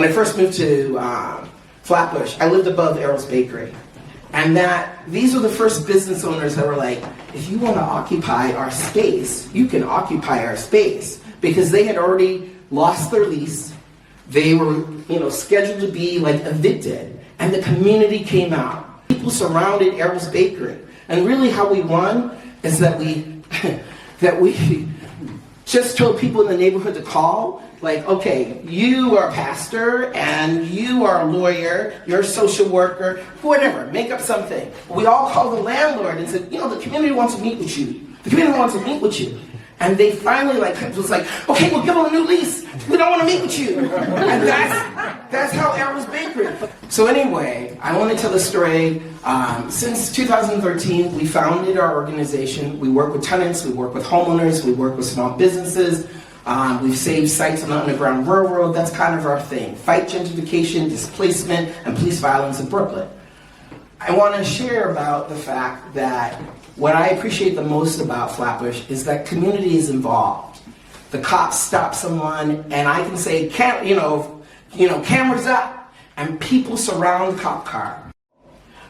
I first moved to Flatbush, I lived above Errol's Bakery. And these were the first business owners that were like, if you want to occupy our space, you can occupy our space. Because they had already lost their lease. They were, scheduled to be like evicted. And the community came out. People surrounded Errol's Bakery. And really how we won is that we just told people in the neighborhood to call. Like, okay, you are a pastor, and you are a lawyer, you're a social worker, whatever, make up something. We all called the landlord and said, the community wants to meet with you. The community wants to meet with you. And they finally was like, okay, we'll give them a new lease. We don't want to meet with you. And that's how Errol's Bakery. So anyway, I want to tell the story. Since 2013, we founded our organization. We work with tenants, we work with homeowners, we work with small businesses. We've saved sites on the Underground Railroad. That's kind of our thing. Fight gentrification, displacement, and police violence in Brooklyn. I want to share about the fact that what I appreciate the most about Flatbush is that community is involved. The cops stop someone, and I can say, cameras up, and people surround the cop car.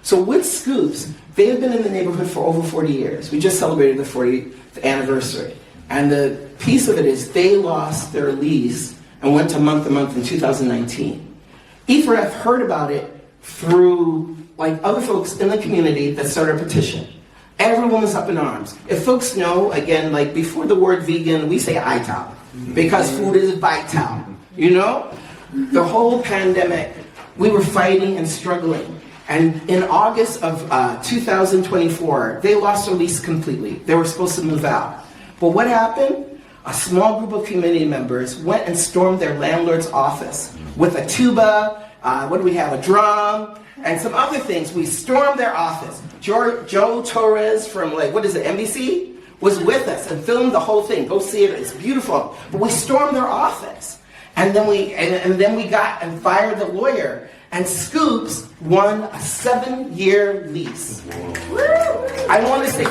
So with Scoops, they have been in the neighborhood for over 40 years. We just celebrated the 40th anniversary. And the piece of it is they lost their lease and went to month-to-month in 2019. EFRF heard about it through other folks in the community that started a petition. Everyone was up in arms. If folks know, again, before the word vegan, we say ital, because food is vital, The whole pandemic, we were fighting and struggling. And in August of 2024, they lost their lease completely. They were supposed to move out. But what happened? A small group of community members went and stormed their landlord's office with a tuba, a drum, and some other things. We stormed their office. Joe Torres from, NBC, was with us and filmed the whole thing. Go see it, it's beautiful. But we stormed their office. And then we got and fired the lawyer. And Scoops won a 7-year lease. I want to say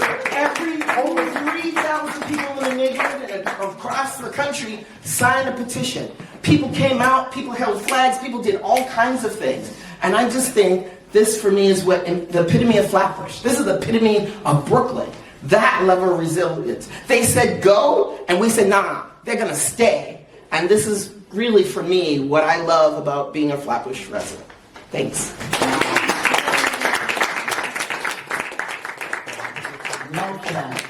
over 3,000 people in the neighborhood and across the country signed a petition. People came out, people held flags, people did all kinds of things. And I just think this for me is the epitome of Flatbush. This is the epitome of Brooklyn. That level of resilience. They said go, and we said nah, they're going to stay. And this is really, for me, what I love about being a Flatbush resident. Thanks. Love that.